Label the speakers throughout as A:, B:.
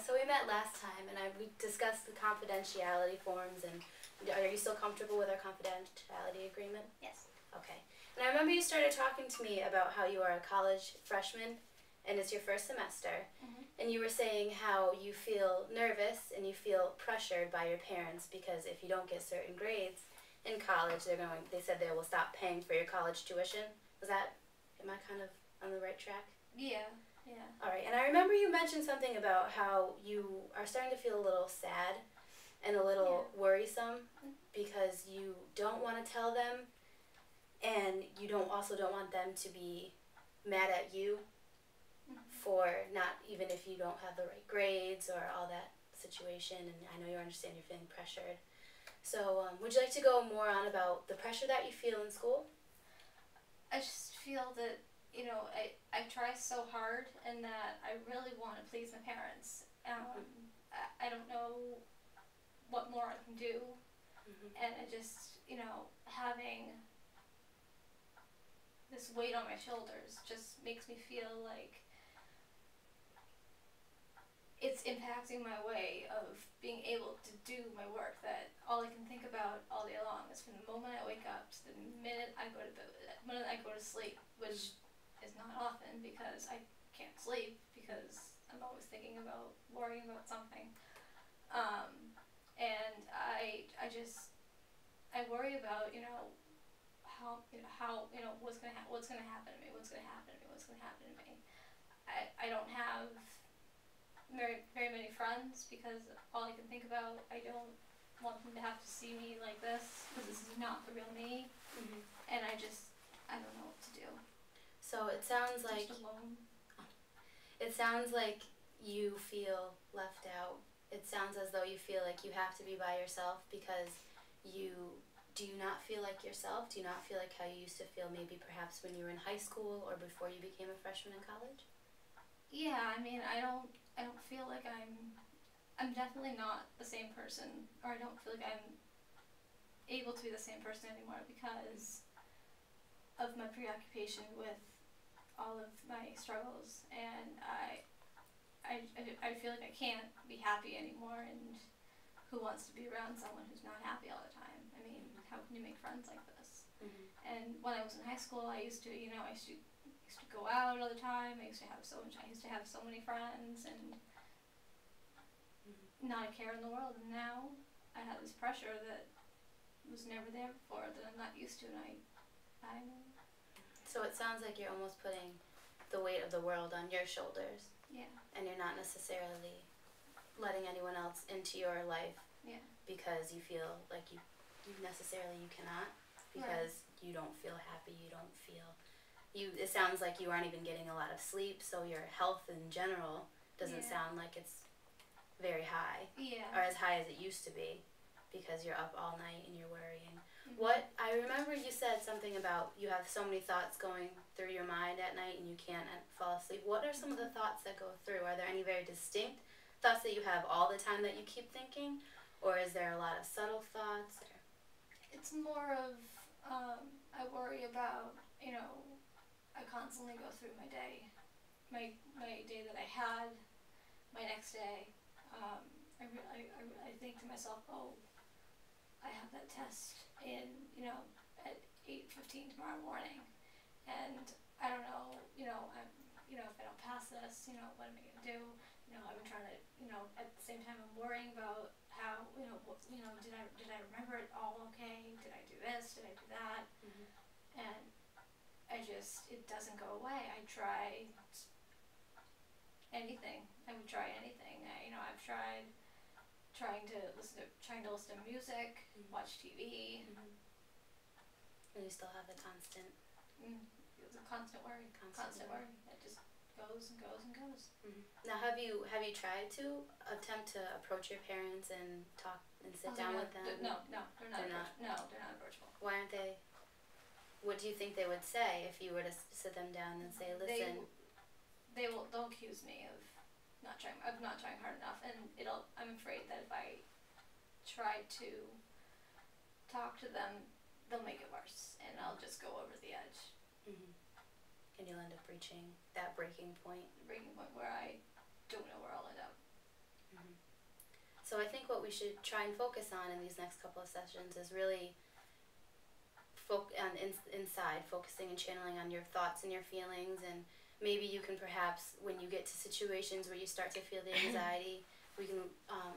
A: So we met last time, and we discussed the confidentiality forms, and are you still comfortable with our confidentiality agreement?
B: Yes.
A: Okay. And I remember you started talking to me about how you are a college freshman, and it's your first semester, and you were saying how you feel nervous and you feel pressured by your parents because if you don't get certain grades in college, they said they will stop paying for your college tuition. Am I kind of on the right track?
B: Yeah. Yeah.
A: All right, and I remember you mentioned something about how you are starting to feel a little sad and a little worrisome because you don't want to tell them, and you also don't want them to be mad at you for not, even if you don't have the right grades or all that situation, and I know you understand you're feeling pressured. So would you like to go more on about the pressure that you feel in school?
B: I just feel that, I try so hard and that I really want to please my parents. I don't know what more I can do. And I just, having this weight on my shoulders just makes me feel like it's impacting my way of being able to do my work, that all I can think about all day long is from the moment I wake up to the minute I go to bed, the minute I go to sleep, which is not often because I can't sleep because I'm always thinking about, worrying about something. And I worry about, how what's gonna happen to me, what's gonna happen to me. I don't have very many friends because all I can think about, I don't want them to have to see me like this because this is not the real me. And I don't know what to do.
A: So it sounds like
B: just alone.
A: It sounds like you feel left out. It sounds as though you feel like you have to be by yourself because do you not feel like yourself? Do you not feel like how you used to feel maybe perhaps when you were in high school or before you became a freshman in college?
B: Yeah, I mean, I don't feel like I'm definitely not the same person, or I don't feel like I'm able to be the same person anymore because of my preoccupation with all of my struggles, and I feel like I can't be happy anymore, and who wants to be around someone who's not happy all the time? I mean, how can you make friends like this? And when I was in high school, I used to go out all the time. I used to have so many friends and not a care in the world. And now I have this pressure that was never there before, that I'm not used to, and I'm.
A: So it sounds like you're almost putting the weight of the world on your shoulders.
B: Yeah.
A: And you're not necessarily letting anyone else into your life.
B: Yeah.
A: Because you feel like you cannot, because you don't feel happy, it sounds like you aren't even getting a lot of sleep, so your health in general doesn't sound like it's very high.
B: Yeah.
A: Or as high as it used to be, because you're up all night and you're worrying. I remember you said something about you have so many thoughts going through your mind at night and you can't fall asleep. What are some of the thoughts that go through? Are there any very distinct thoughts that you have all the time that you keep thinking? Or is there a lot of subtle thoughts?
B: It's more of, I worry about, I constantly go through my day, my day that I had, my next day. I think to myself, oh, I have that test at 8:15 tomorrow morning, and I don't know, if I don't pass this, what am I gonna do? I've been trying to, at the same time I'm worrying about how, did I remember it all okay? Did I do this? Did I do that? And it doesn't go away. I try anything. I would try anything. I've tried trying to listen to music, watch TV.
A: And you still have the constant
B: worry. Constant worry. It just goes and goes and goes.
A: Now, have you tried to attempt to approach your parents and talk and sit down with them?
B: No, they're not approachable.
A: Why aren't they? What do you think they would say if you were to sit them down and say, "Listen"?
B: They'll accuse me of not trying hard enough, and I'm afraid that if I try to talk to them, they'll make it worse, and I'll just go over the edge.
A: And you'll end up reaching that breaking point
B: where I don't know where I'll end up.
A: So I think what we should try and focus on in these next couple of sessions is really inside, focusing and channeling on your thoughts and your feelings, and maybe you can perhaps, when you get to situations where you start to feel the anxiety, we can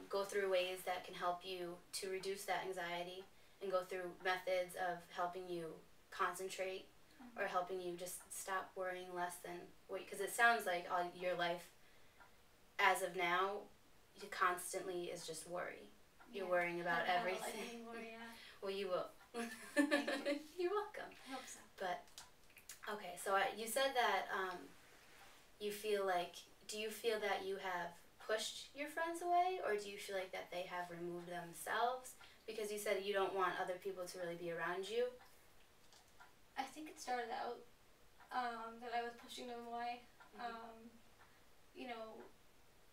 A: go through ways that can help you to reduce that anxiety and go through methods of helping you concentrate or helping you just stop worrying less than what, because it sounds like all your life as of now, you constantly is just worry. You're worrying about everything.
B: Anymore, yeah.
A: Well, you will.
B: Thank you.
A: You're welcome.
B: I hope so.
A: But, okay, so you said that you feel like, do you feel that you have pushed your friends away, or do you feel like that they have removed themselves? Because you said you don't want other people to really be around you.
B: I think it started out that I was pushing them away. You know,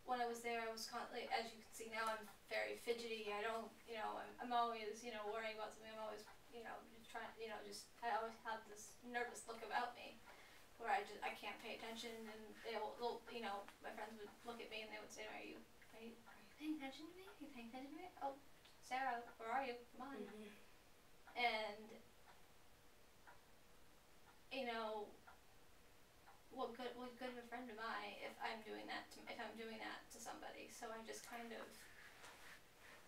B: when I was there, I was constantly, as you can see now, I'm very fidgety. I don't, you know, I'm always, you know, worrying about something. I'm always, you know, just trying, you know, I always have this nervous look about me where I can't pay attention, and they'll, you know, my friends would look at me and they would say, are you paying attention to me? Are you paying attention to me? Oh, Sarah, where are you? Come on. And, you know, what good of a friend am I if I'm doing that to somebody? So I just kind of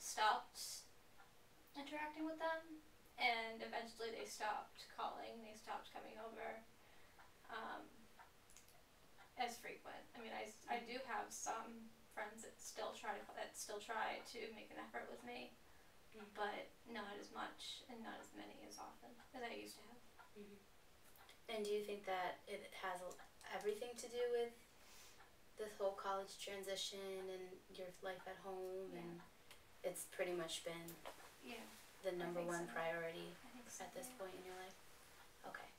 B: stopped interacting with them, and eventually they stopped calling, they stopped coming over as frequent. I mean, I do have some friends that still try to make an effort with me, but not as much and not as many as often as I used to have.
A: And do you think that it has everything to do with this whole college transition and your life at home, and it's pretty much been the number one priority at this point in your life? Okay.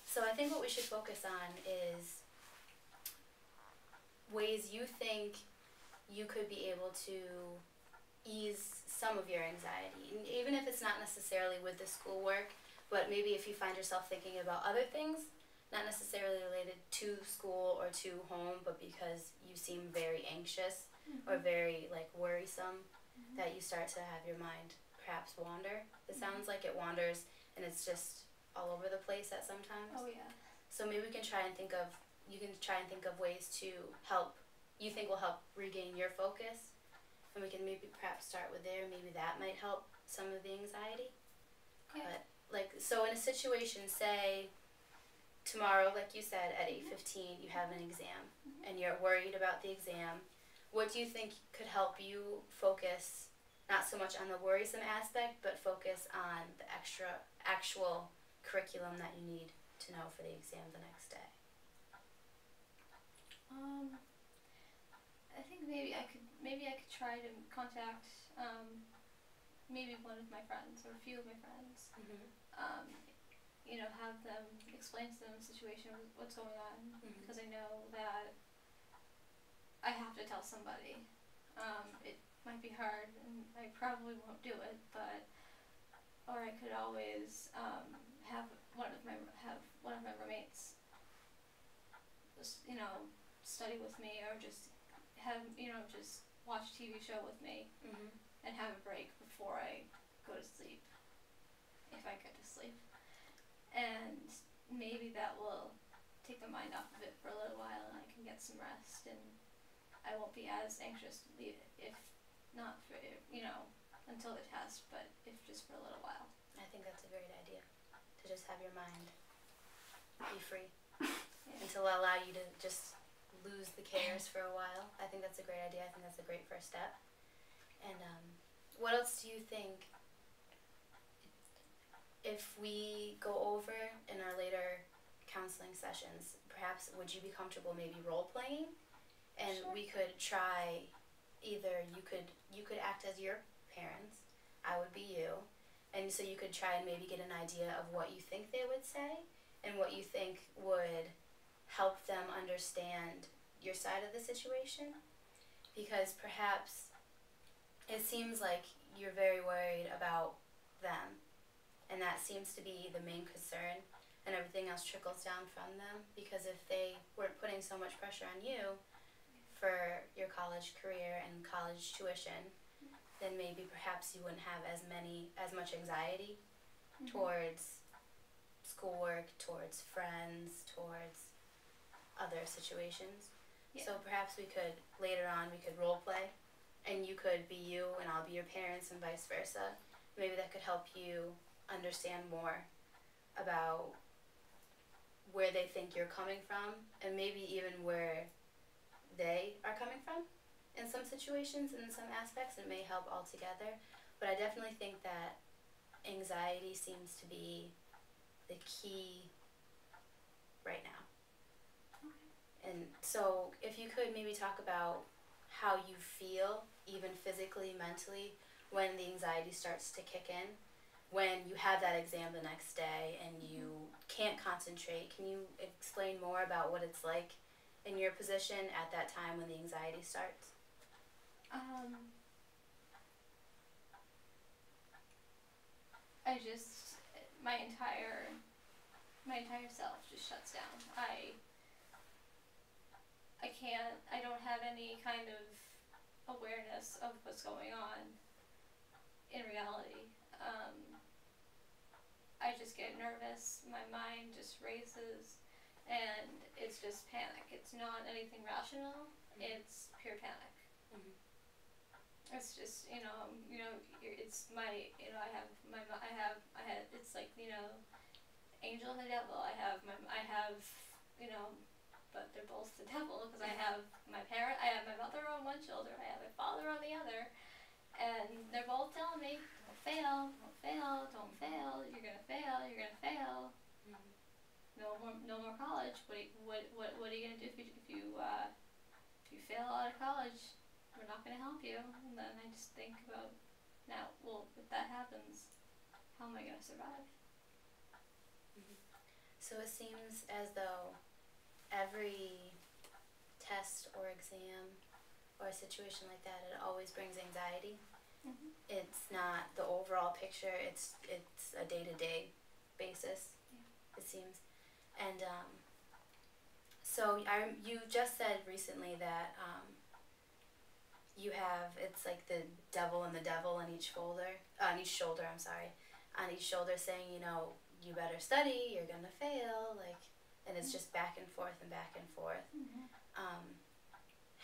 A: So I think what we should focus on is ways you think you could be able to ease some of your anxiety, and even if it's not necessarily with the schoolwork, but maybe if you find yourself thinking about other things, not necessarily related to school or to home, but because you seem very anxious or very worrisome, that you start to have your mind perhaps wander. It sounds like it wanders and it's just all over the place at sometimes.
B: Oh yeah.
A: So maybe you can try and think of ways to help, you think will help regain your focus, and we can maybe perhaps start with there. Maybe that might help some of the anxiety.
B: Okay.
A: But so in a situation, say tomorrow, like you said, at 8:15, you have an exam, and you're worried about the exam. What do you think could help you focus, not so much on the worrisome aspect, but focus on the actual curriculum that you need to know for the exam the next day?
B: I think maybe I could try to contact maybe one of my friends or a few of my friends. You know, have them explain to them the situation, what's going on, because I know that I have to tell somebody. It might be hard, and I probably won't do it, or I could always have one of my roommates, you know, study with me, or just have, you know, just watch a TV show with me, and have a break before I go to sleep, if I get to sleep. And maybe that will take the mind off of it for a little while, and I can get some rest, and I won't be as anxious to leave it, if not for, you know, until the test, but if just for a little while.
A: I think that's a great idea, to just have your mind be free, and to allow you to just lose the cares for a while. I think that's a great idea. I think that's a great first step. And what else do you think, if we go over in our later counseling sessions, perhaps would you be comfortable maybe role-playing? And
B: Sure.
A: We could try, either you could act as your parents, I would be you, and so you could try and maybe get an idea of what you think they would say and what you think would help them understand your side of the situation. Because perhaps it seems like you're very worried about them, and that seems to be the main concern, and everything else trickles down from them, because if they weren't putting so much pressure on you for your college career and college tuition, then maybe perhaps you wouldn't have as much anxiety
B: Mm-hmm.
A: towards schoolwork, towards friends, towards other situations.
B: Yeah.
A: So perhaps later on we could role play, and you could be you and I'll be your parents and vice versa. Maybe that could help you understand more about where they think you're coming from, and maybe even where they are coming from in some situations and in some aspects. It may help altogether, but I definitely think that anxiety seems to be the key right now. And so if you could maybe talk about how you feel, even physically, mentally, when the anxiety starts to kick in, when you have that exam the next day and you can't concentrate, can you explain more about what it's like in your position at that time when the anxiety starts?
B: I just, my entire self just shuts down. I don't have any kind of awareness of what's going on in reality. I just get nervous, my mind just races, and it's just panic. It's not anything rational, it's pure panic.
A: Mm-hmm.
B: It's just, it's my, it's like, angel and the devil. I have, but they're both the devil, because I have my mother on one shoulder, I have my father on the other, and they're both telling me, don't fail, don't fail, you're gonna fail.
A: Mm-hmm.
B: No more college. What are you gonna do if you fail out of college? We're not gonna help you. And then I just think about, now, well, if that happens, how am I gonna survive?
A: Mm-hmm. So it seems as though every test or exam or a situation like that, it always brings anxiety.
B: Mm-hmm.
A: It's not the overall picture, it's a day-to-day basis.
B: Yeah.
A: It seems. And so you just said recently that it's like the devil and the devil on each shoulder, on each shoulder saying, you better study, you're gonna fail, and it's just back and forth and back and forth.
B: Mm-hmm.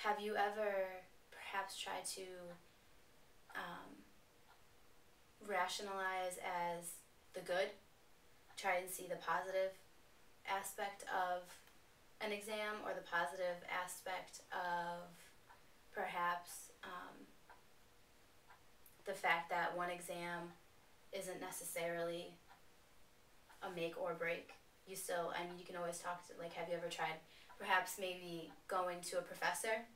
A: Have you ever perhaps tried to rationalize as the good, try and see the positive aspect of an exam, or the positive aspect of perhaps the fact that one exam isn't necessarily a make or break? You can always talk to, have you ever tried perhaps maybe going to a professor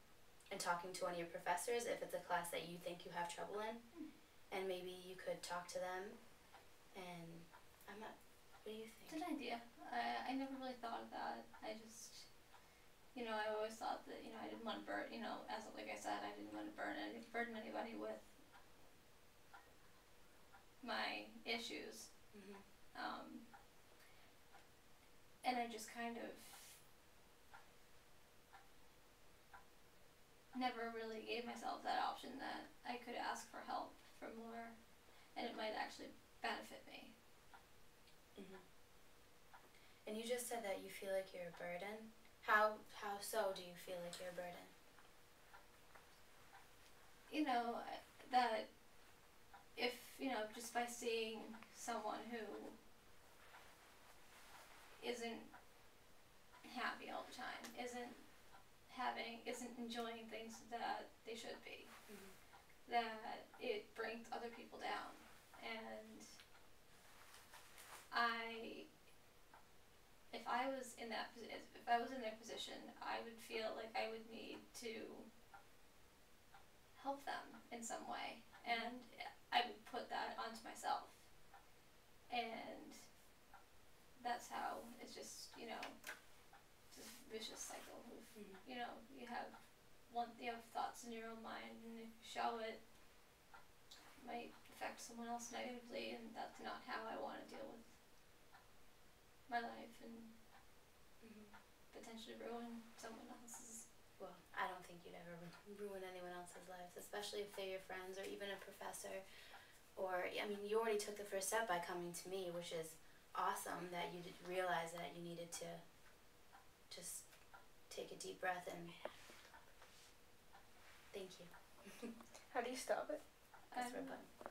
A: and talking to one of your professors if it's a class that you think you have trouble in, and maybe you could talk to them, and what do you think?
B: Good idea. I never really thought of that. I just, I always thought that, I didn't want to like I said, I didn't want to burden anybody with my issues.
A: Mm-hmm.
B: And I just kind of never really gave myself that option that I could ask for help for more, and it might actually benefit me.
A: Mm-hmm. And you just said that you feel like you're a burden. How so do you feel like you're a burden?
B: That if, just by seeing someone who isn't happy all the time, isn't enjoying things that they should be,
A: mm-hmm.
B: that it brings other people down. And if I was in their position, I would feel like I would need to help them in some way, and I would put that onto myself, and that's how it's just, just a vicious cycle of,
A: Mm-hmm.
B: You have thoughts in your own mind, and if you show it, might affect someone else negatively, and that's not how I want to deal with my life, and
A: mm-hmm.
B: potentially ruin someone else's.
A: Well, I don't think you'd ever ruin anyone else's else's lives, especially if they're your friends or even a professor. Or, I mean, you already took the first step by coming to me, which is awesome that you did realize that you needed to just take a deep breath and thank you.
C: How do you stop it?
A: Press red button.